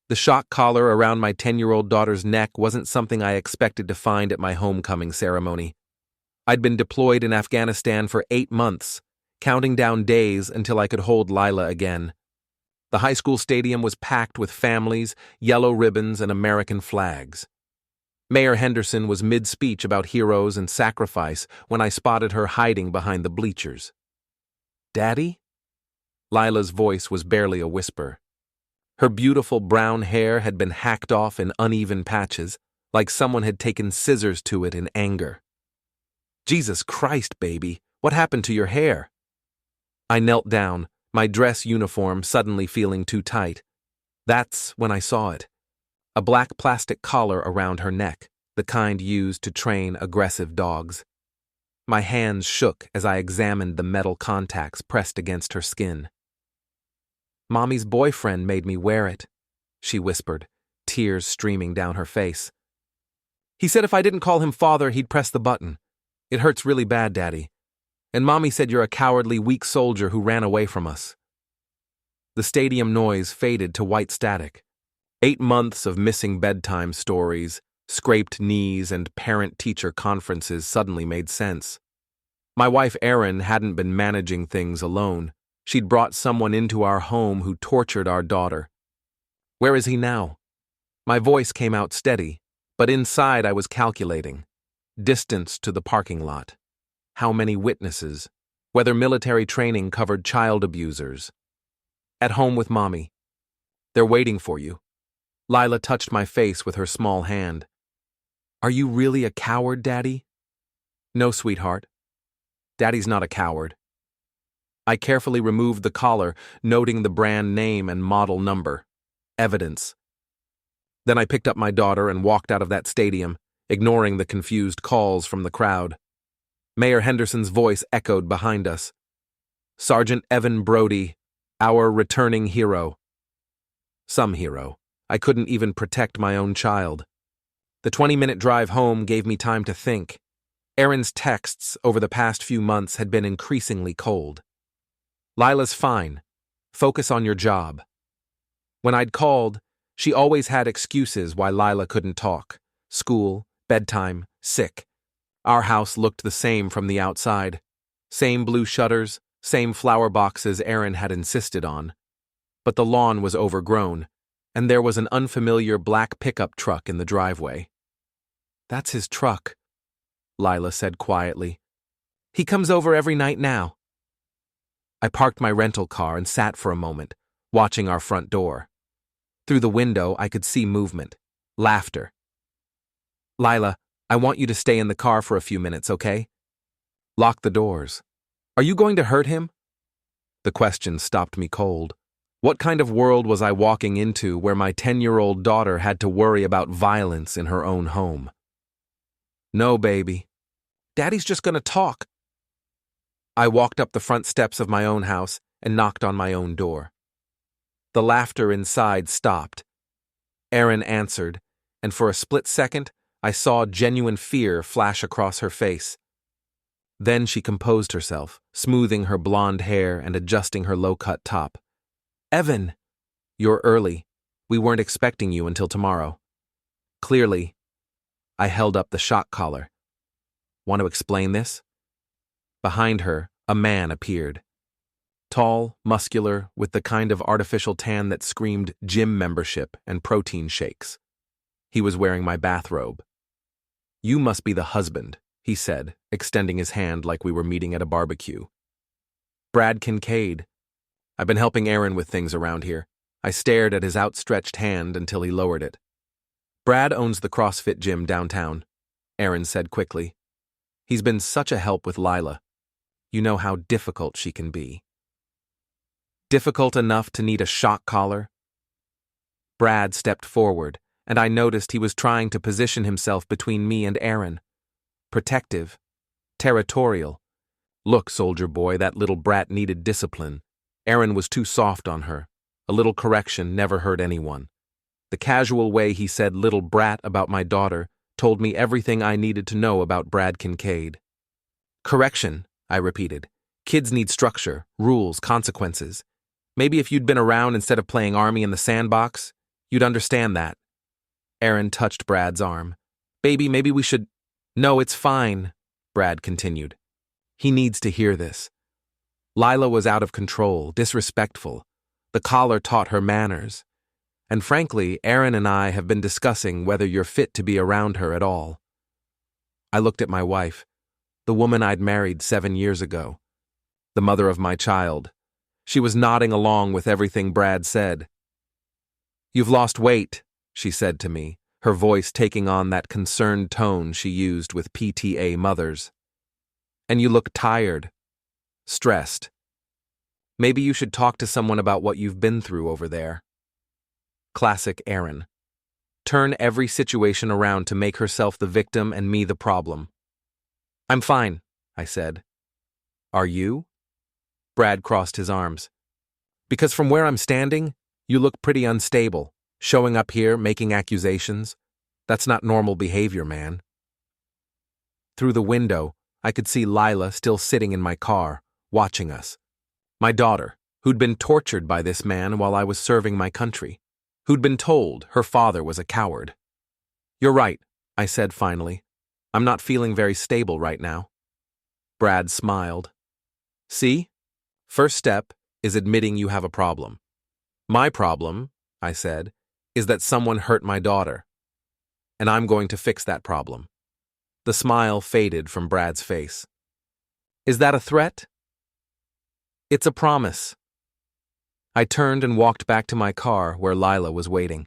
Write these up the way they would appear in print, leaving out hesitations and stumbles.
The shock collar around my 10-year-old daughter's neck wasn't something I expected to find at my homecoming ceremony. I'd been deployed in Afghanistan for 8 months, counting down days until I could hold Lila again. The high school stadium was packed with families, yellow ribbons, and American flags. Mayor Henderson was mid-speech about heroes and sacrifice when I spotted her hiding behind the bleachers. "Daddy?" Lila's voice was barely a whisper. Her beautiful brown hair had been hacked off in uneven patches, like someone had taken scissors to it in anger. "Jesus Christ, baby, what happened to your hair?" I knelt down, my dress uniform suddenly feeling too tight. That's when I saw it. A black plastic collar around her neck, the kind used to train aggressive dogs. My hands shook as I examined the metal contacts pressed against her skin. "Mommy's boyfriend made me wear it," she whispered, tears streaming down her face. "He said if I didn't call him father, he'd press the button. It hurts really bad, Daddy. And Mommy said you're a cowardly, weak soldier who ran away from us." The stadium noise faded to white static. 8 months of missing bedtime stories, scraped knees, and parent-teacher conferences suddenly made sense. My wife Erin hadn't been managing things alone. She'd brought someone into our home who tortured our daughter. "Where is he now?" My voice came out steady, but inside I was calculating. Distance to the parking lot. How many witnesses? Whether military training covered child abusers. "At home with Mommy. They're waiting for you." Lila touched my face with her small hand. "Are you really a coward, Daddy?" "No, sweetheart. Daddy's not a coward." I carefully removed the collar, noting the brand name and model number. Evidence. Then I picked up my daughter and walked out of that stadium, ignoring the confused calls from the crowd. Mayor Henderson's voice echoed behind us. "Sergeant Evan Brody, our returning hero." Some hero. I couldn't even protect my own child. The 20-minute drive home gave me time to think. Erin's texts over the past few months had been increasingly cold. "Lila's fine. Focus on your job." When I'd called, she always had excuses why Lila couldn't talk. School, bedtime, sick. Our house looked the same from the outside. Same blue shutters, same flower boxes Erin had insisted on. But the lawn was overgrown, and there was an unfamiliar black pickup truck in the driveway. "That's his truck," Lila said quietly. "He comes over every night now." I parked my rental car and sat for a moment, watching our front door. Through the window, I could see movement, laughter. "Lila, I want you to stay in the car for a few minutes, okay? Lock the doors. Are you going to hurt him?" The question stopped me cold. What kind of world was I walking into where my 10-year-old daughter had to worry about violence in her own home? "No, baby. Daddy's just gonna talk." I walked up the front steps of my own house and knocked on my own door. The laughter inside stopped. Erin answered, and for a split second, I saw genuine fear flash across her face. Then she composed herself, smoothing her blonde hair and adjusting her low-cut top. "Evan, you're early. We weren't expecting you until tomorrow." Clearly, I held up the shock collar. "Want to explain this?" Behind her, a man appeared. Tall, muscular, with the kind of artificial tan that screamed gym membership and protein shakes. He was wearing my bathrobe. "You must be the husband," he said, extending his hand like we were meeting at a barbecue. "Brad Kincaid. I've been helping Erin with things around here." I stared at his outstretched hand until he lowered it. "Brad owns the CrossFit gym downtown," Erin said quickly. "He's been such a help with Lila. You know how difficult she can be." Difficult enough to need a shock collar? Brad stepped forward, and I noticed he was trying to position himself between me and Erin. Protective. Territorial. "Look, soldier boy, that little brat needed discipline. Erin was too soft on her. A little correction never hurt anyone." The casual way he said "little brat" about my daughter told me everything I needed to know about Brad Kincaid. "Correction," I repeated. "Kids need structure, rules, consequences. Maybe if you'd been around instead of playing army in the sandbox, You'd understand that. Aaron touched Brad's arm. Baby, maybe we should… No, it's fine, Brad continued. He needs to hear this. Lila was out of control, disrespectful. The collar taught her manners. And frankly, Aaron and I have been discussing whether you're fit to be around her at all. I looked at my wife, the woman I'd married 7 years ago, the mother of my child. She was nodding along with everything Brad said. You've lost weight, she said to me, her voice taking on that concerned tone she used with PTA mothers. And you look tired, stressed. Maybe you should talk to someone about what you've been through over there. Classic Aaron. Turn every situation around to make herself the victim and me the problem. I'm fine, I said. Are you? Brad crossed his arms. Because from where I'm standing, you look pretty unstable, showing up here, making accusations. That's not normal behavior, man. Through the window, I could see Lila still sitting in my car, watching us. My daughter, who'd been tortured by this man while I was serving my country, who'd been told her father was a coward. You're right, I said finally. I'm not feeling very stable right now. Brad smiled. See? First step is admitting you have a problem. My problem, I said, is that someone hurt my daughter. And I'm going to fix that problem. The smile faded from Brad's face. Is that a threat? It's a promise. I turned and walked back to my car where Lila was waiting.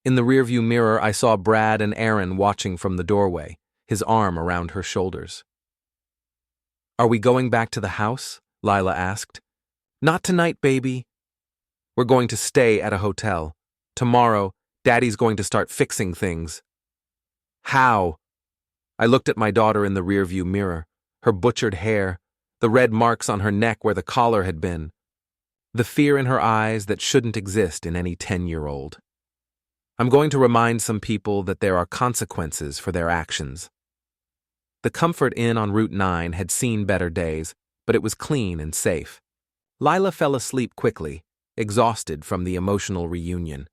In the rearview mirror, I saw Brad and Aaron watching from the doorway, his arm around her shoulders. Are we going back to the house? Lila asked. Not tonight, baby. We're going to stay at a hotel. Tomorrow, Daddy's going to start fixing things. How? I looked at my daughter in the rearview mirror, her butchered hair, the red marks on her neck where the collar had been, the fear in her eyes that shouldn't exist in any 10-year-old. I'm going to remind some people that there are consequences for their actions. The Comfort Inn on Route 9 had seen better days, but it was clean and safe. Lila fell asleep quickly, exhausted from the emotional reunion.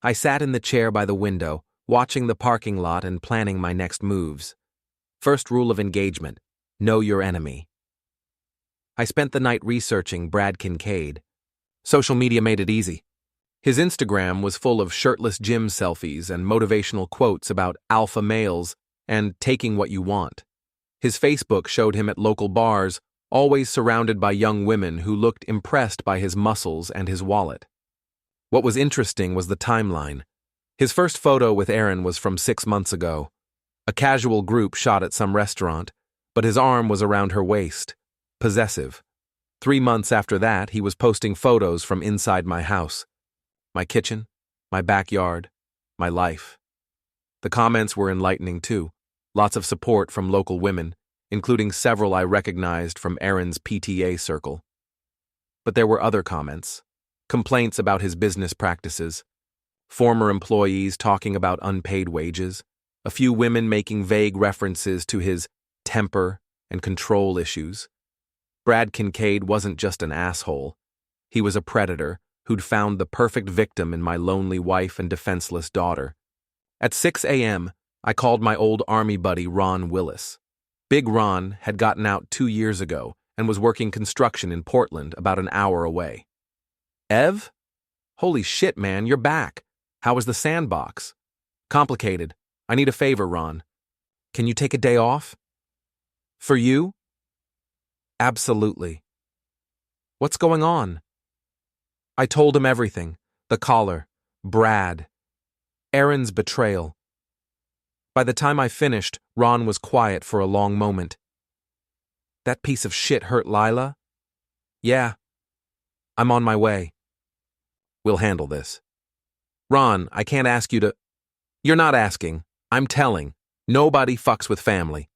I sat in the chair by the window, watching the parking lot and planning my next moves. First rule of engagement: know your enemy. I spent the night researching Brad Kincaid. Social media made it easy. His Instagram was full of shirtless gym selfies and motivational quotes about alpha males and taking what you want. His Facebook showed him at local bars, always surrounded by young women who looked impressed by his muscles and his wallet. What was interesting was the timeline. His first photo with Aaron was from 6 months ago. A casual group shot at some restaurant, but his arm was around her waist. Possessive. 3 months after that, he was posting photos from inside my house. My kitchen, my backyard, my life. The comments were enlightening too. Lots of support from local women, including several I recognized from Aaron's PTA circle. But there were other comments. Complaints about his business practices. Former employees talking about unpaid wages. A few women making vague references to his temper and control issues. Brad Kincaid wasn't just an asshole. He was a predator who'd found the perfect victim in my lonely wife and defenseless daughter. At 6 a.m., I called my old Army buddy Ron Willis. Big Ron had gotten out 2 years ago and was working construction in Portland about an hour away. Ev? Holy shit, man, you're back. How was the sandbox? Complicated. I need a favor, Ron. Can you take a day off? For you? Absolutely. What's going on? I told him everything. The collar, Brad, Aaron's betrayal. By the time I finished, Ron was quiet for a long moment. That piece of shit hurt Lila? Yeah. I'm on my way. We'll handle this. Ron, I can't ask you to… You're not asking. I'm telling. Nobody fucks with family.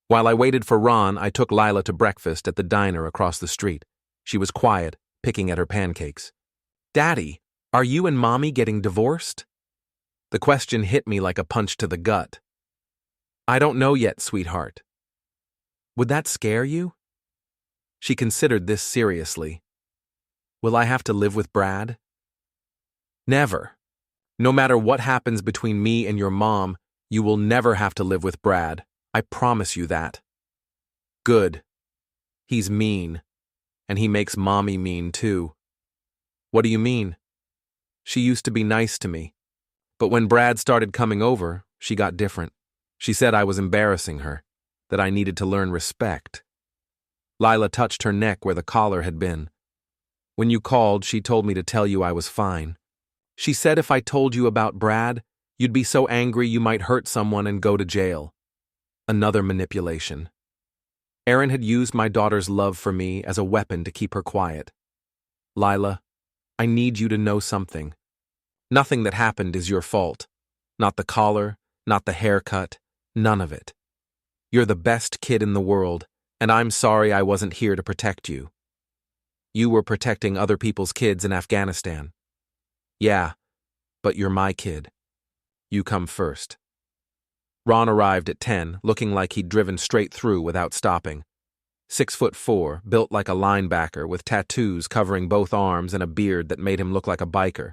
While I waited for Ron, I took Lila to breakfast at the diner across the street. She was quiet, picking at her pancakes. Daddy, are you and Mommy getting divorced? The question hit me like a punch to the gut. I don't know yet, sweetheart. Would that scare you? She considered this seriously. Will I have to live with Brad? Never. No matter what happens between me and your mom, you will never have to live with Brad. I promise you that. Good. He's mean. And he makes mommy mean too. What do you mean? She used to be nice to me. But when Brad started coming over, she got different. She said I was embarrassing her, that I needed to learn respect. Lila touched her neck where the collar had been. When you called, she told me to tell you I was fine. She said if I told you about Brad, you'd be so angry you might hurt someone and go to jail. Another manipulation. Erin had used my daughter's love for me as a weapon to keep her quiet. Lila, I need you to know something. Nothing that happened is your fault. Not the collar, not the haircut, none of it. You're the best kid in the world, and I'm sorry I wasn't here to protect you. You were protecting other people's kids in Afghanistan. Yeah, but you're my kid. You come first. Ron arrived at 10, looking like he'd driven straight through without stopping. 6'4", built like a linebacker with tattoos covering both arms and a beard that made him look like a biker.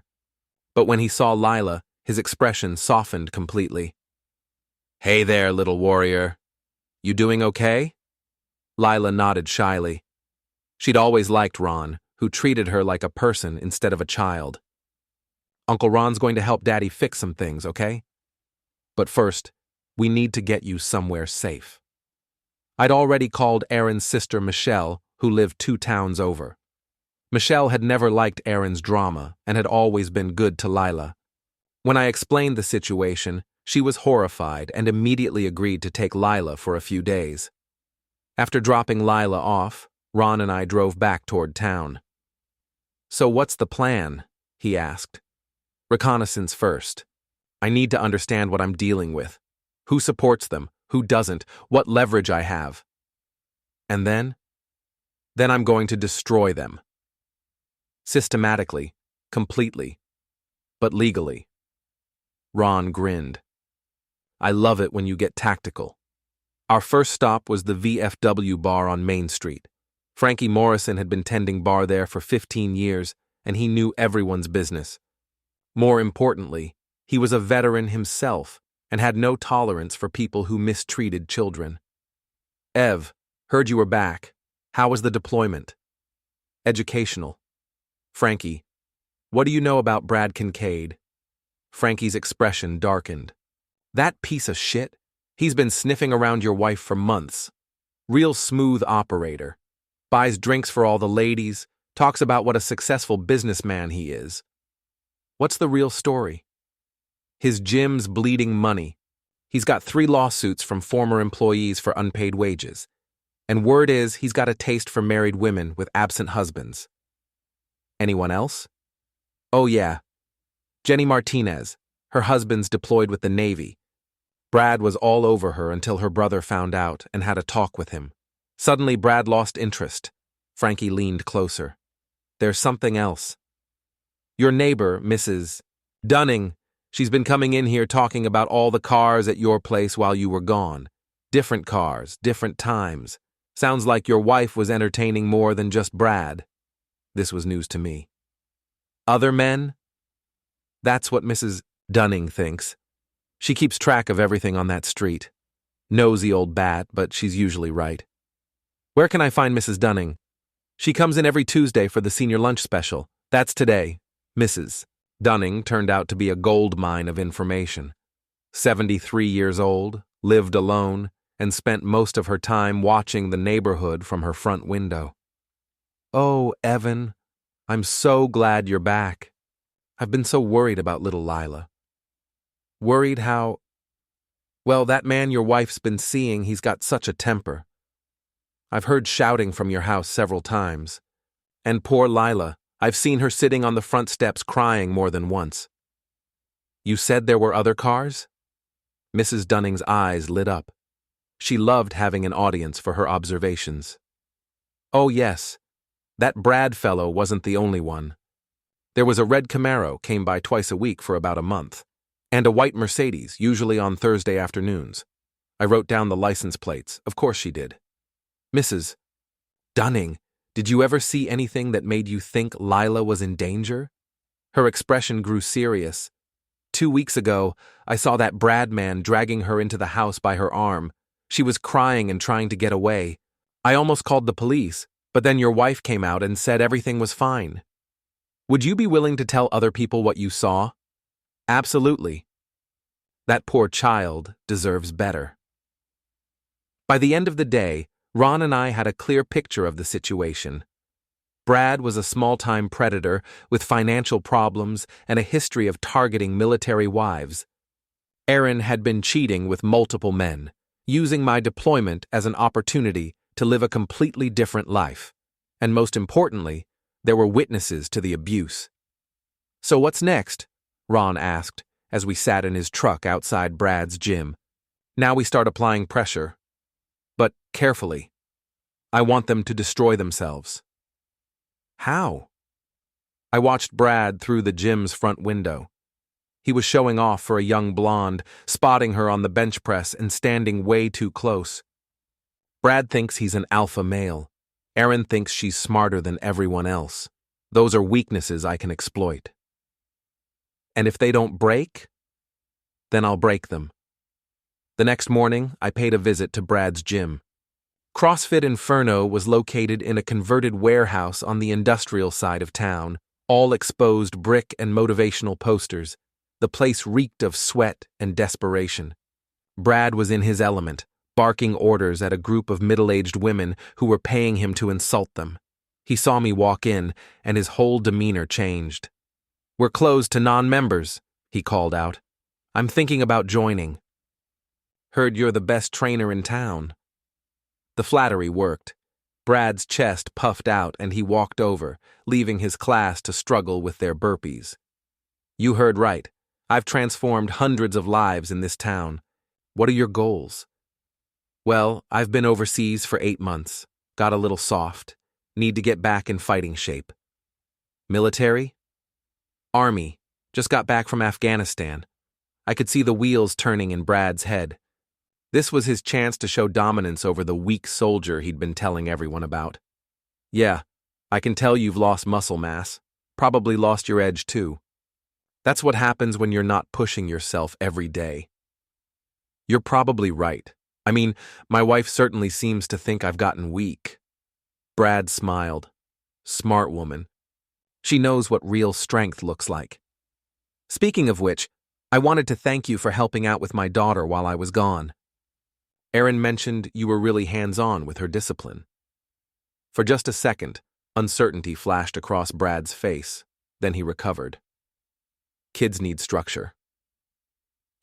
But when he saw Lila, his expression softened completely. Hey there, little warrior. You doing okay? Lila nodded shyly. She'd always liked Ron, who treated her like a person instead of a child. Uncle Ron's going to help Daddy fix some things, okay? But first, we need to get you somewhere safe. I'd already called Erin's sister Michelle, who lived 2 towns over. Michelle had never liked Erin's drama and had always been good to Lila. When I explained the situation, she was horrified and immediately agreed to take Lila for a few days. After dropping Lila off, Ron and I drove back toward town. So what's the plan? He asked. Reconnaissance first. I need to understand what I'm dealing with. Who supports them? Who doesn't? What leverage I have? And then? Then I'm going to destroy them. Systematically, completely, but legally. Ron grinned. I love it when you get tactical. Our first stop was the VFW bar on Main Street. Frankie Morrison had been tending bar there for 15 years, and he knew everyone's business. More importantly, he was a veteran himself and had no tolerance for people who mistreated children. Ev, heard you were back. How was the deployment? Educational. Frankie, what do you know about Brad Kincaid? Frankie's expression darkened. That piece of shit? He's been sniffing around your wife for months. Real smooth operator. Buys drinks for all the ladies, talks about what a successful businessman he is. What's the real story? His gym's bleeding money. He's got 3 lawsuits from former employees for unpaid wages. And word is he's got a taste for married women with absent husbands. Anyone else? Oh yeah. Jenny Martinez. Her husband's deployed with the Navy. Brad was all over her until her brother found out and had a talk with him. Suddenly Brad lost interest. Frankie leaned closer. There's something else. Your neighbor, Mrs. Dunning, she's been coming in here talking about all the cars at your place while you were gone. Different cars, different times. Sounds like your wife was entertaining more than just Brad. This was news to me. Other men? That's what Mrs. Dunning thinks. She keeps track of everything on that street. Nosy old bat, but she's usually right. Where can I find Mrs. Dunning? She comes in every Tuesday for the senior lunch special. That's today. Mrs. Dunning turned out to be a gold mine of information. 73 years old, lived alone, and spent most of her time watching the neighborhood from her front window. Oh, Evan, I'm so glad you're back. I've been so worried about little Lila. Worried how? Well, that man your wife's been seeing, he's got such a temper. I've heard shouting from your house several times. And poor Lila, I've seen her sitting on the front steps crying more than once. You said there were other cars? Mrs. Dunning's eyes lit up. She loved having an audience for her observations. Oh yes, that Brad fellow wasn't the only one. There was a red Camaro, came by twice a week for about a month, and a white Mercedes, usually on Thursday afternoons. I wrote down the license plates, of course she did. Mrs. Dunning, did you ever see anything that made you think Lila was in danger? Her expression grew serious. 2 weeks ago, I saw that Brad man dragging her into the house by her arm. She was crying and trying to get away. I almost called the police, but then your wife came out and said everything was fine. Would you be willing to tell other people what you saw? Absolutely. That poor child deserves better. By the end of the day, Ron and I had a clear picture of the situation. Brad was a small-time predator with financial problems and a history of targeting military wives. Aaron had been cheating with multiple men, using my deployment as an opportunity to live a completely different life. And most importantly, there were witnesses to the abuse. So what's next? Ron asked as we sat in his truck outside Brad's gym. Now we start applying pressure. But carefully. I want them to destroy themselves. How? I watched Brad through the gym's front window. He was showing off for a young blonde, spotting her on the bench press and standing way too close. Brad thinks he's an alpha male. Aaron thinks she's smarter than everyone else. Those are weaknesses I can exploit. And if they don't break, then I'll break them. The next morning, I paid a visit to Brad's gym. CrossFit Inferno was located in a converted warehouse on the industrial side of town, all exposed brick and motivational posters. The place reeked of sweat and desperation. Brad was in his element, barking orders at a group of middle-aged women who were paying him to insult them. He saw me walk in, and his whole demeanor changed. "We're closed to non-members," he called out. "I'm thinking about joining. Heard you're the best trainer in town." The flattery worked. Brad's chest puffed out and he walked over, leaving his class to struggle with their burpees. "You heard right. I've transformed hundreds of lives in this town. What are your goals?" "Well, I've been overseas for 8 months. Got a little soft. Need to get back in fighting shape." "Military?" "Army. Just got back from Afghanistan." I could see the wheels turning in Brad's head. This was his chance to show dominance over the weak soldier he'd been telling everyone about. "Yeah, I can tell you've lost muscle mass. Probably lost your edge too. That's what happens when you're not pushing yourself every day." "You're probably right. I mean, my wife certainly seems to think I've gotten weak." Brad smiled. "Smart woman. She knows what real strength looks like. Speaking of which, I wanted to thank you for helping out with my daughter while I was gone. Aaron mentioned you were really hands-on with her discipline." For just a second, uncertainty flashed across Brad's face, then he recovered. "Kids need structure.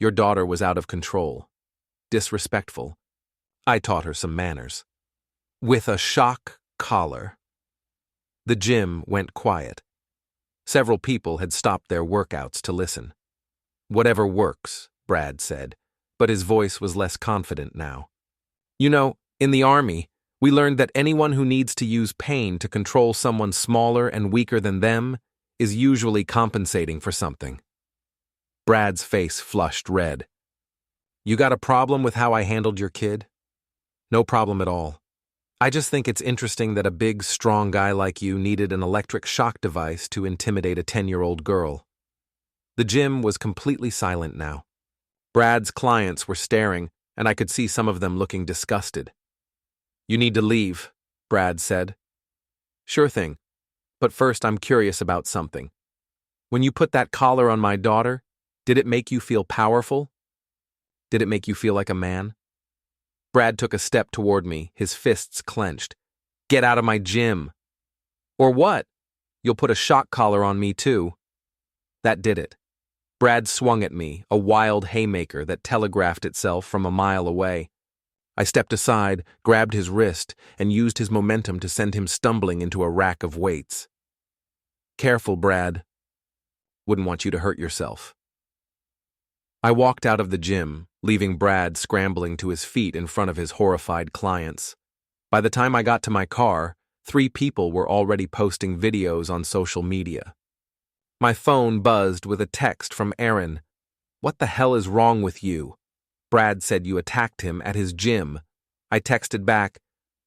Your daughter was out of control, disrespectful. I taught her some manners." With a shock collar. The gym went quiet. Several people had stopped their workouts to listen. "Whatever works," Brad said, but his voice was less confident now. "You know, in the Army, we learned that anyone who needs to use pain to control someone smaller and weaker than them is usually compensating for something." Brad's face flushed red. "You got a problem with how I handled your kid?" "No problem at all. I just think it's interesting that a big, strong guy like you needed an electric shock device to intimidate a 10-year-old girl." The gym was completely silent now. Brad's clients were staring, and I could see some of them looking disgusted. "You need to leave," Brad said. "Sure thing. But first I'm curious about something. When you put that collar on my daughter, did it make you feel powerful? Did it make you feel like a man?" Brad took a step toward me, his fists clenched. "Get out of my gym." "Or what? You'll put a shock collar on me too." That did it. Brad swung at me, a wild haymaker that telegraphed itself from a mile away. I stepped aside, grabbed his wrist, and used his momentum to send him stumbling into a rack of weights. "Careful, Brad. Wouldn't want you to hurt yourself." I walked out of the gym, leaving Brad scrambling to his feet in front of his horrified clients. By the time I got to my car, 3 people were already posting videos on social media. My phone buzzed with a text from Aaron. "What the hell is wrong with you? Brad said you attacked him at his gym." I texted back,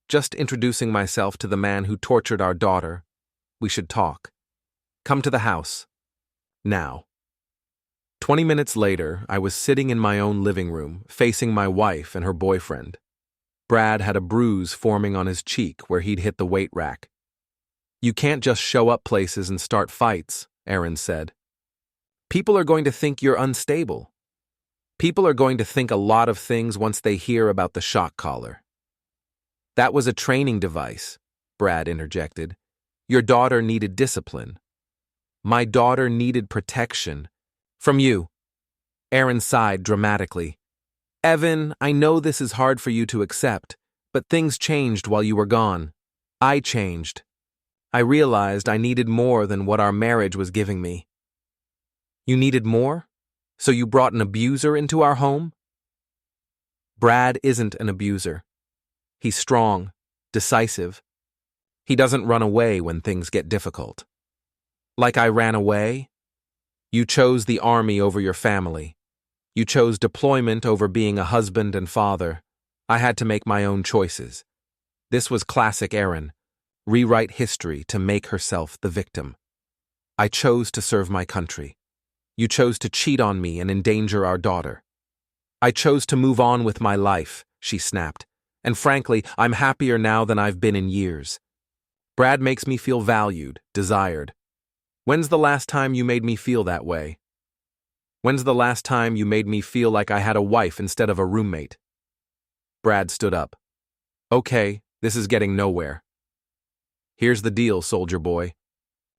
"Just introducing myself to the man who tortured our daughter. We should talk. Come to the house." Now. 20 minutes later, I was sitting in my own living room, facing my wife and her boyfriend. Brad had a bruise forming on his cheek where he'd hit the weight rack. "You can't just show up places and start fights," Aaron said. "People are going to think you're unstable. People are going to think a lot of things once they hear about the shock collar." "That was a training device," Brad interjected. "Your daughter needed discipline." "My daughter needed protection. From you." Aaron sighed dramatically. "Evan, I know this is hard for you to accept, but things changed while you were gone. I changed. I realized I needed more than what our marriage was giving me." "You needed more? So you brought an abuser into our home?" "Brad isn't an abuser. He's strong, decisive. He doesn't run away when things get difficult." "Like I ran away? You chose the army over your family. You chose deployment over being a husband and father. I had to make my own choices." This was classic Erin. Rewrite history to make herself the victim. "I chose to serve my country. You chose to cheat on me and endanger our daughter." "I chose to move on with my life," she snapped. "And frankly, I'm happier now than I've been in years. Brad makes me feel valued, desired. When's the last time you made me feel that way? When's the last time you made me feel like I had a wife instead of a roommate?" Brad stood up. "Okay, this is getting nowhere. Here's the deal, soldier boy.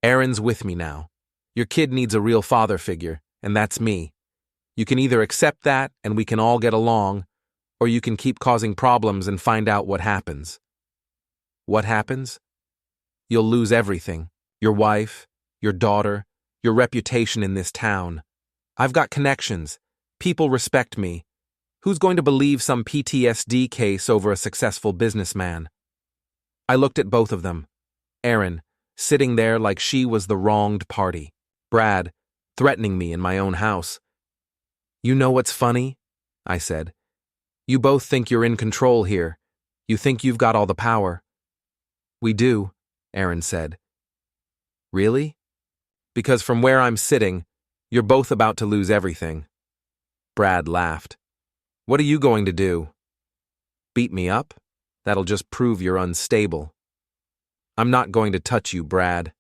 Aaron's with me now. Your kid needs a real father figure, and that's me. You can either accept that and we can all get along, or you can keep causing problems and find out what happens." "What happens?" "You'll lose everything. Your wife, your daughter, your reputation in this town. I've got connections. People respect me. Who's going to believe some PTSD case over a successful businessman?" I looked at both of them. Erin, sitting there like she was the wronged party. Brad, threatening me in my own house. "You know what's funny?" I said. "You both think you're in control here. You think you've got all the power." "We do," Erin said. "Really?" "Because from where I'm sitting, you're both about to lose everything." Brad laughed. "What are you going to do? Beat me up? That'll just prove you're unstable." "I'm not going to touch you, Brad."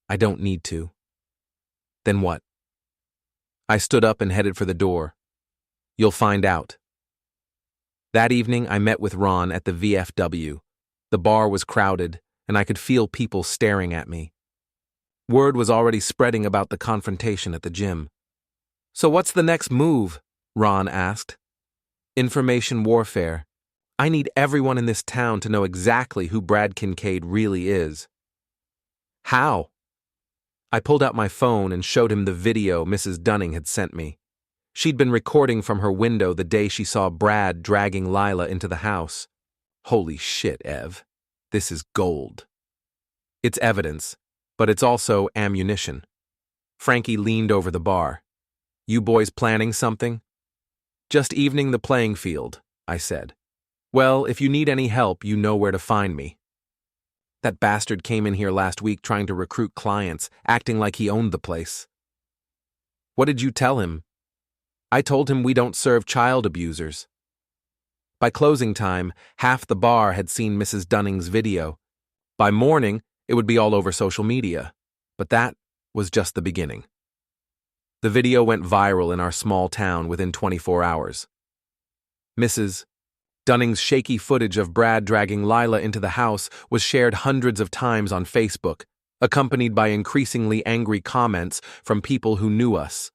"I don't need to." "Then what?" I stood up and headed for the door. "You'll find out." That evening, I met with Ron at the VFW. The bar was crowded, and I could feel people staring at me. Word was already spreading about the confrontation at the gym. "So what's the next move?" Ron asked. "Information warfare. I need everyone in this town to know exactly who Brad Kincaid really is." "How?" I pulled out my phone and showed him the video Mrs. Dunning had sent me. She'd been recording from her window the day she saw Brad dragging Lila into the house. "Holy shit, Ev. This is gold." "It's evidence, but it's also ammunition." Frankie leaned over the bar. "You boys planning something?" "Just evening the playing field," I said. "Well, if you need any help, you know where to find me." "That bastard came in here last week trying to recruit clients, acting like he owned the place." "What did you tell him?" "I told him we don't serve child abusers." By closing time, half the bar had seen Mrs. Dunning's video. By morning, it would be all over social media. But that was just the beginning. The video went viral in our small town within 24 hours. Mrs. Dunning's shaky footage of Brad dragging Lila into the house was shared hundreds of times on Facebook, accompanied by increasingly angry comments from people who knew us.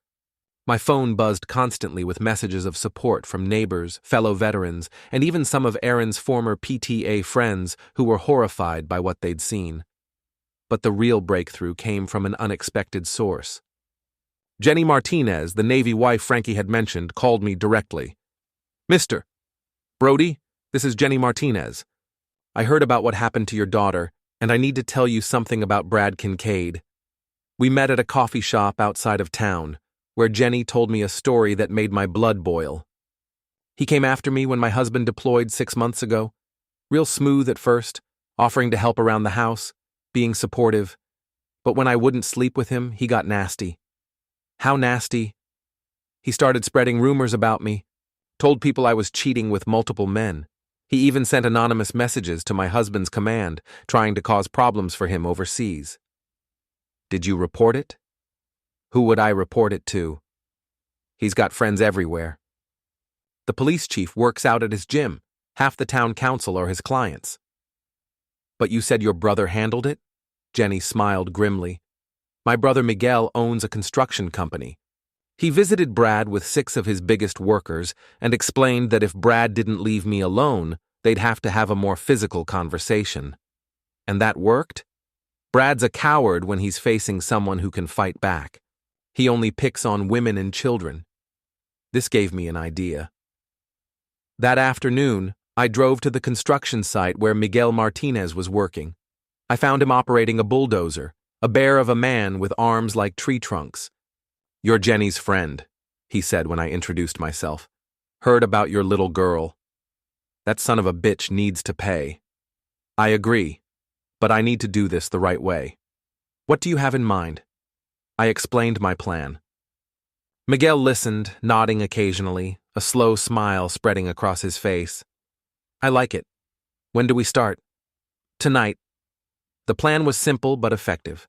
My phone buzzed constantly with messages of support from neighbors, fellow veterans, and even some of Erin's former PTA friends who were horrified by what they'd seen. But the real breakthrough came from an unexpected source. Jenny Martinez, the Navy wife Frankie had mentioned, called me directly. "Mr. Brody, this is Jenny Martinez. I heard about what happened to your daughter, and I need to tell you something about Brad Kincaid. We met at a coffee shop outside of town, where Jenny told me a story that made my blood boil. He came after me when my husband deployed 6 months ago. Real smooth at first, offering to help around the house, being supportive. But when I wouldn't sleep with him, he got nasty. How nasty. He started spreading rumors about me, told people I was cheating with multiple men. He even sent anonymous messages to my husband's command, trying to cause problems for him overseas. Did you report it? Who would I report it to? He's got friends everywhere. The police chief works out at his gym. Half the town council are his clients. But you said your brother handled it? Jenny smiled grimly. My brother Miguel owns a construction company. He visited Brad with 6 of his biggest workers and explained that if Brad didn't leave me alone, they'd have to have a more physical conversation. And that worked? Brad's a coward when he's facing someone who can fight back. He only picks on women and children. This gave me an idea. That afternoon, I drove to the construction site where Miguel Martinez was working. I found him operating a bulldozer, a bear of a man with arms like tree trunks. You're Jenny's friend, he said when I introduced myself. Heard about your little girl. That son of a bitch needs to pay. I agree, but I need to do this the right way. What do you have in mind? I explained my plan. Miguel listened, nodding occasionally, a slow smile spreading across his face. I like it. When do we start? Tonight. The plan was simple but effective.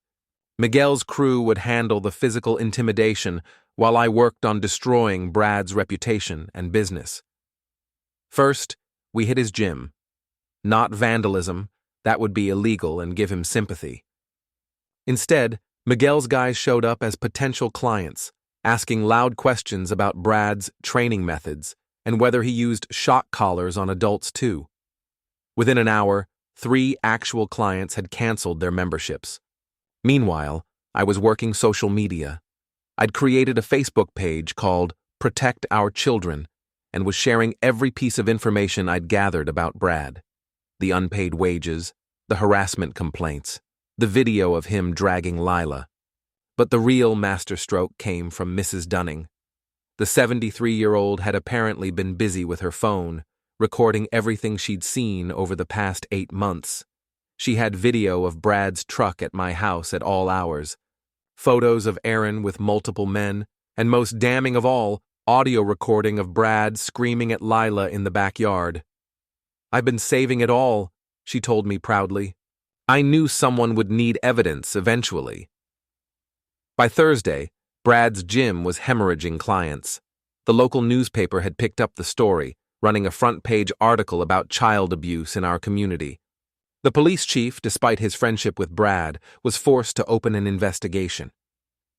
Miguel's crew would handle the physical intimidation while I worked on destroying Brad's reputation and business. First, we hit his gym. Not vandalism, that would be illegal and give him sympathy. Instead, Miguel's guys showed up as potential clients, asking loud questions about Brad's training methods and whether he used shock collars on adults too. Within an hour, 3 actual clients had canceled their memberships. Meanwhile, I was working social media. I'd created a Facebook page called Protect Our Children and was sharing every piece of information I'd gathered about Brad. The unpaid wages, the harassment complaints, the video of him dragging Lila. But the real masterstroke came from Mrs. Dunning. The 73-year-old had apparently been busy with her phone, recording everything she'd seen over the past 8 months. She had video of Brad's truck at my house at all hours, photos of Aaron with multiple men, and most damning of all, audio recording of Brad screaming at Lila in the backyard. I've been saving it all, she told me proudly. I knew someone would need evidence eventually. By Thursday, Brad's gym was hemorrhaging clients. The local newspaper had picked up the story, running a front-page article about child abuse in our community. The police chief, despite his friendship with Brad, was forced to open an investigation.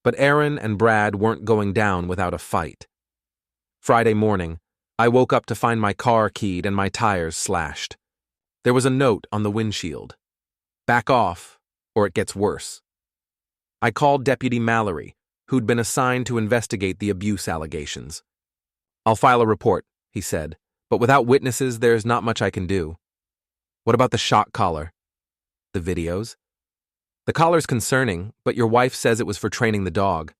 But Aaron and Brad weren't going down without a fight. Friday morning, I woke up to find my car keyed and my tires slashed. There was a note on the windshield. Back off, or it gets worse. I called Deputy Mallory, who'd been assigned to investigate the abuse allegations. I'll file a report, he said, but without witnesses, there's not much I can do. What about the shock collar? The videos? The collar's concerning, but your wife says it was for training the dog.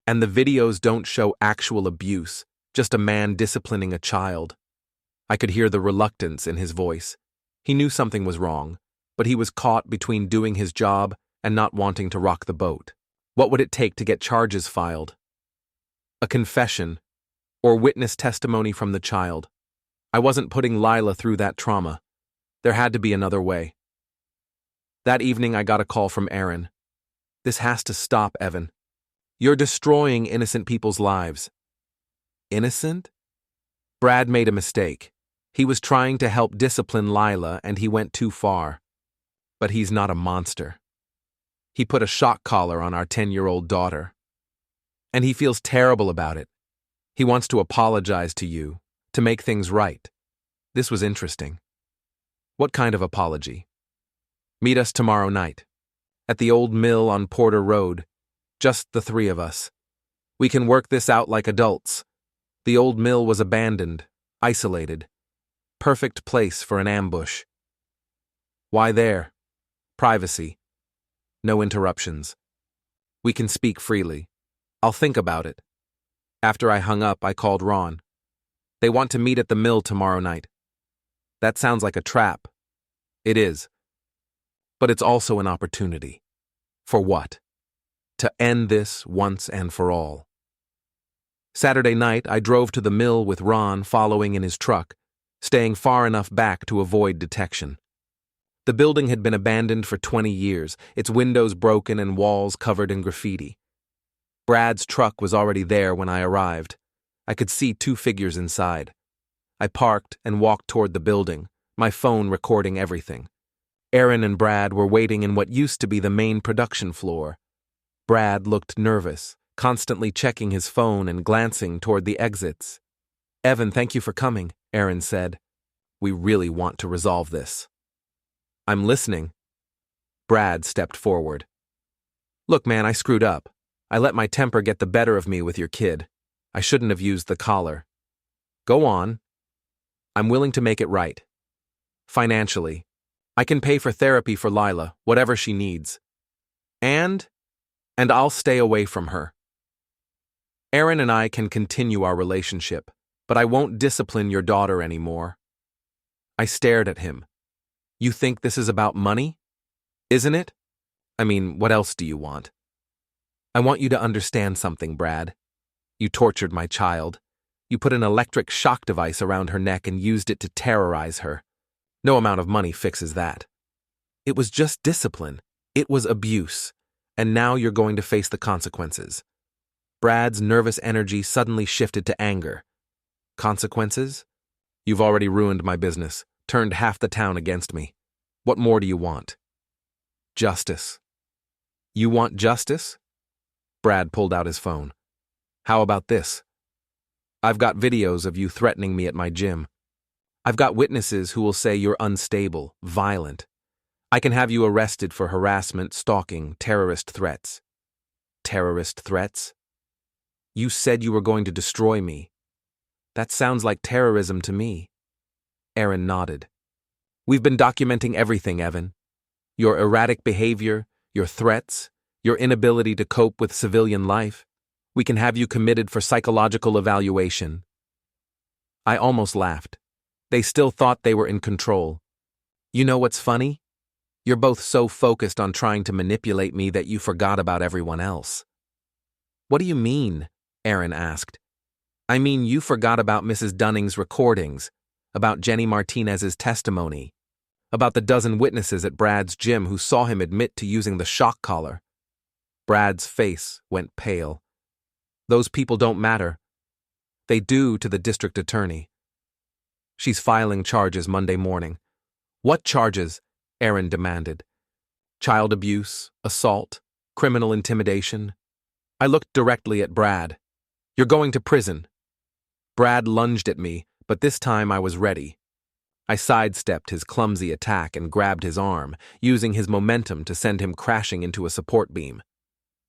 And the videos don't show actual abuse, just a man disciplining a child. I could hear the reluctance in his voice. He knew something was wrong, but he was caught between doing his job and not wanting to rock the boat. What would it take to get charges filed? A confession, or witness testimony from the child. I wasn't putting Lila through that trauma. There had to be another way. That evening I got a call from Aaron. This has to stop, Evan. You're destroying innocent people's lives. Innocent? Brad made a mistake. He was trying to help discipline Lila and he went too far. But he's not a monster. He put a shock collar on our 10-year-old daughter. And he feels terrible about it. He wants to apologize to you, to make things right. This was interesting. What kind of apology? Meet us tomorrow night. At the old mill on Porter Road. Just the 3 of us. We can work this out like adults. The old mill was abandoned, isolated. Perfect place for an ambush. Why there? Privacy. No interruptions. We can speak freely. I'll think about it. After I hung up, I called Ron. They want to meet at the mill tomorrow night. That sounds like a trap. It is. But it's also an opportunity. For what? To end this once and for all. Saturday night, I drove to the mill with Ron following in his truck, staying far enough back to avoid detection. The building had been abandoned for 20 years, its windows broken and walls covered in graffiti. Brad's truck was already there when I arrived. I could see two figures inside. I parked and walked toward the building, my phone recording everything. Aaron and Brad were waiting in what used to be the main production floor. Brad looked nervous, constantly checking his phone and glancing toward the exits. "Evan, thank you for coming," Aaron said. "We really want to resolve this." "I'm listening." Brad stepped forward. "Look, man, I screwed up. I let my temper get the better of me with your kid. I shouldn't have used the collar." "Go on." "I'm willing to make it right. Financially. I can pay for therapy for Lila, whatever she needs. And I'll stay away from her. Aaron and I can continue our relationship, but I won't discipline your daughter anymore." I stared at him. "You think this is about money? Isn't it? I mean, what else do you want?" "I want you to understand something, Brad. You tortured my child. You put an electric shock device around her neck and used it to terrorize her. No amount of money fixes that. It was just discipline. It was abuse. And now you're going to face the consequences." Brad's nervous energy suddenly shifted to anger. "Consequences? You've already ruined my business, turned half the town against me. What more do you want?" "Justice." "You want justice?" Brad pulled out his phone. "How about this? I've got videos of you threatening me at my gym. I've got witnesses who will say you're unstable, violent. I can have you arrested for harassment, stalking, terrorist threats." "Terrorist threats? You said you were going to destroy me. That sounds like terrorism to me." Aaron nodded. "We've been documenting everything, Evan. Your erratic behavior, your threats, your inability to cope with civilian life. We can have you committed for psychological evaluation." I almost laughed. They still thought they were in control. "You know what's funny? You're both so focused on trying to manipulate me that you forgot about everyone else." "What do you mean?" Aaron asked. "I mean, you forgot about Mrs. Dunning's recordings, about Jenny Martinez's testimony, about the dozen witnesses at Brad's gym who saw him admit to using the shock collar." Brad's face went pale. "Those people don't matter. They do to the district attorney. She's filing charges Monday morning." "What charges?" Aaron demanded. "Child abuse, assault, criminal intimidation." I looked directly at Brad. "You're going to prison." Brad lunged at me, but this time I was ready. I sidestepped his clumsy attack and grabbed his arm, using his momentum to send him crashing into a support beam.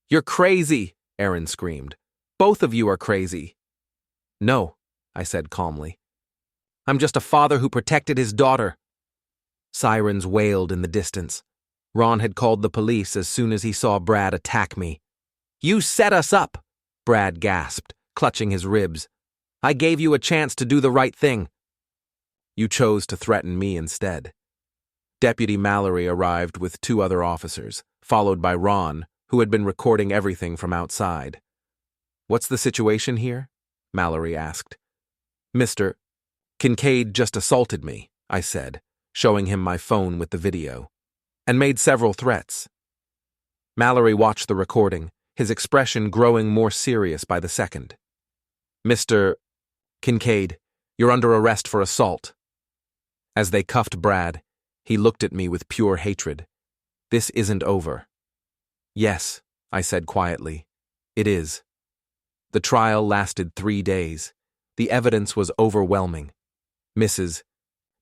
"You're crazy!" Aaron screamed. "Both of you are crazy." "No," I said calmly. "I'm just a father who protected his daughter." Sirens wailed in the distance. Ron had called the police as soon as he saw Brad attack me. "You set us up!" Brad gasped, clutching his ribs. "I gave you a chance to do the right thing." "You chose to threaten me instead." Deputy Mallory arrived with two other officers, followed by Ron, who had been recording everything from outside. "What's the situation here?" Mallory asked. "Mr. Kincaid just assaulted me," I said, showing him my phone with the video, "and made several threats." Mallory watched the recording, his expression growing more serious by the second. "Mr. Kincaid, you're under arrest for assault." As they cuffed Brad, he looked at me with pure hatred. "This isn't over." "Yes," I said quietly, "it is." The trial lasted 3 days. The evidence was overwhelming. Mrs.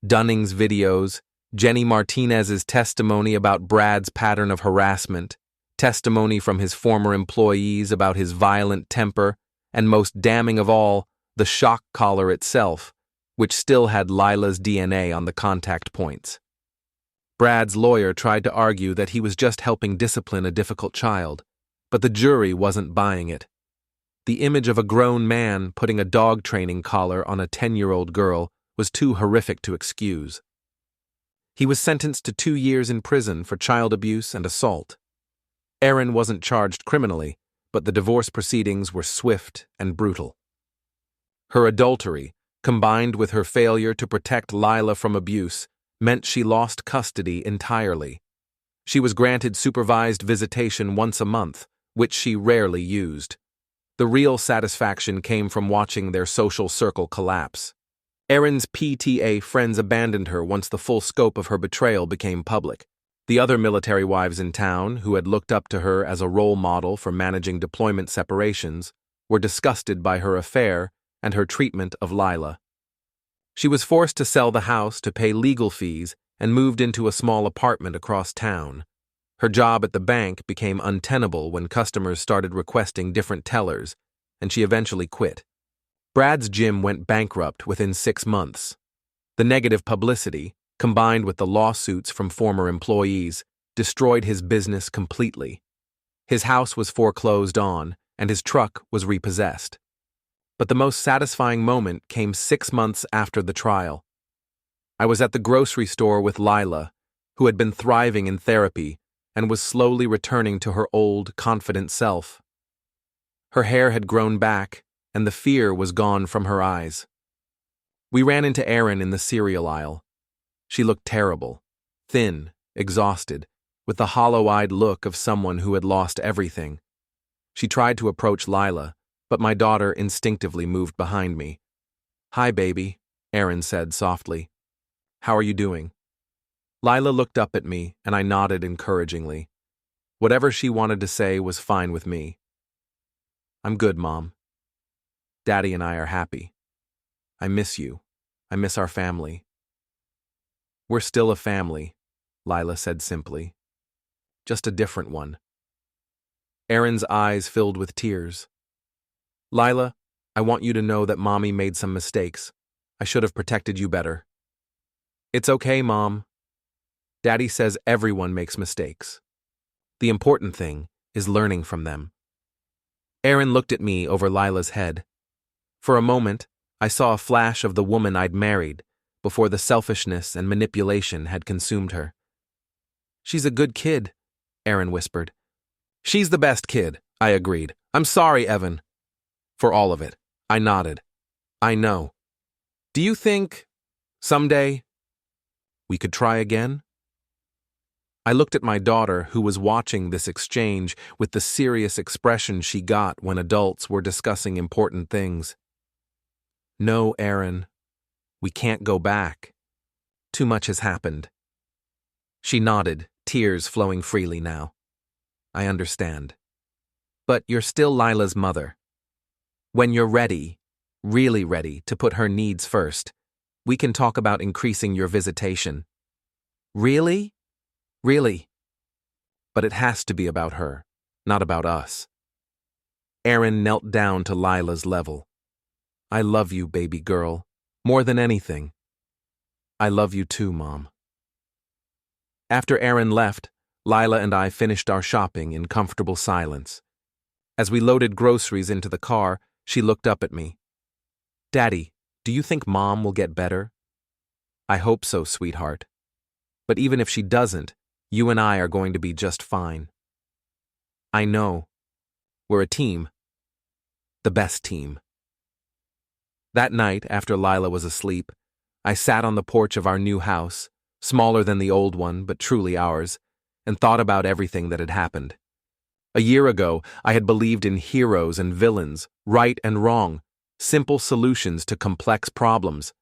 Dunning's videos, Jenny Martinez's testimony about Brad's pattern of harassment, testimony from his former employees about his violent temper, and most damning of all, the shock collar itself, which still had Lila's DNA on the contact points. Brad's lawyer tried to argue that he was just helping discipline a difficult child, but the jury wasn't buying it. The image of a grown man putting a dog training collar on a 10-year-old girl was too horrific to excuse. He was sentenced to 2 years in prison for child abuse and assault. Aaron wasn't charged criminally, but the divorce proceedings were swift and brutal. Her adultery, combined with her failure to protect Lila from abuse, meant she lost custody entirely. She was granted supervised visitation once a month, which she rarely used. The real satisfaction came from watching their social circle collapse. Erin's PTA friends abandoned her once the full scope of her betrayal became public. The other military wives in town, who had looked up to her as a role model for managing deployment separations, were disgusted by her affair and her treatment of Lila. She was forced to sell the house to pay legal fees and moved into a small apartment across town. Her job at the bank became untenable when customers started requesting different tellers, and she eventually quit. Brad's gym went bankrupt within 6 months. The negative publicity, combined with the lawsuits from former employees, destroyed his business completely. His house was foreclosed on, and his truck was repossessed. But the most satisfying moment came 6 months after the trial. I was at the grocery store with Lila, who had been thriving in therapy and was slowly returning to her old, confident self. Her hair had grown back, and the fear was gone from her eyes. We ran into Erin in the cereal aisle. She looked terrible, thin, exhausted, with the hollow-eyed look of someone who had lost everything. She tried to approach Lila, but my daughter instinctively moved behind me. "Hi, baby," Erin said softly. "How are you doing?" Lila looked up at me, and I nodded encouragingly. Whatever she wanted to say was fine with me. "I'm good, Mom. Daddy and I are happy. I miss you. I miss our family." "We're still a family," Lila said simply. "Just a different one." Erin's eyes filled with tears. "Lila, I want you to know that Mommy made some mistakes. I should have protected you better." "It's okay, Mom. Daddy says everyone makes mistakes. The important thing is learning from them." Erin looked at me over Lila's head. For a moment, I saw a flash of the woman I'd married before the selfishness and manipulation had consumed her. "She's a good kid," Erin whispered. "She's the best kid," I agreed. "I'm sorry, Evan." "For all of it," I nodded. "I know. Do you think, someday, we could try again?" I looked at my daughter, who was watching this exchange with the serious expression she got when adults were discussing important things. "No, Erin. We can't go back. Too much has happened." She nodded, tears flowing freely now. "I understand. But you're still Lila's mother. When you're ready, really ready to put her needs first, we can talk about increasing your visitation." "Really? Really?" "But it has to be about her, not about us." Erin knelt down to Lila's level. "I love you, baby girl, more than anything." "I love you too, Mom." After Erin left, Lila and I finished our shopping in comfortable silence. As we loaded groceries into the car, she looked up at me. "Daddy, do you think Mom will get better?" "I hope so, sweetheart. But even if she doesn't, you and I are going to be just fine." "I know. We're a team. The best team." That night, after Lila was asleep, I sat on the porch of our new house, smaller than the old one but truly ours, and thought about everything that had happened. A year ago, I had believed in heroes and villains, right and wrong, simple solutions to complex problems.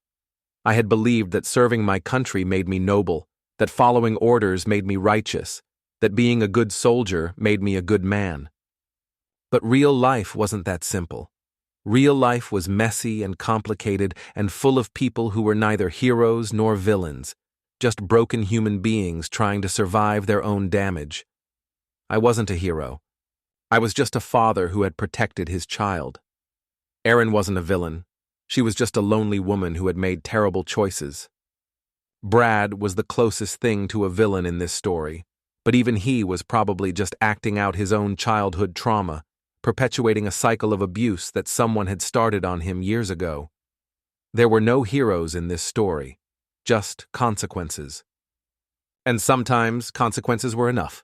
I had believed that serving my country made me noble, that following orders made me righteous, that being a good soldier made me a good man. But real life wasn't that simple. Real life was messy and complicated and full of people who were neither heroes nor villains, just broken human beings trying to survive their own damage. I wasn't a hero. I was just a father who had protected his child. Erin wasn't a villain. She was just a lonely woman who had made terrible choices. Brad was the closest thing to a villain in this story, but even he was probably just acting out his own childhood trauma, perpetuating a cycle of abuse that someone had started on him years ago. There were no heroes in this story, just consequences. And sometimes consequences were enough.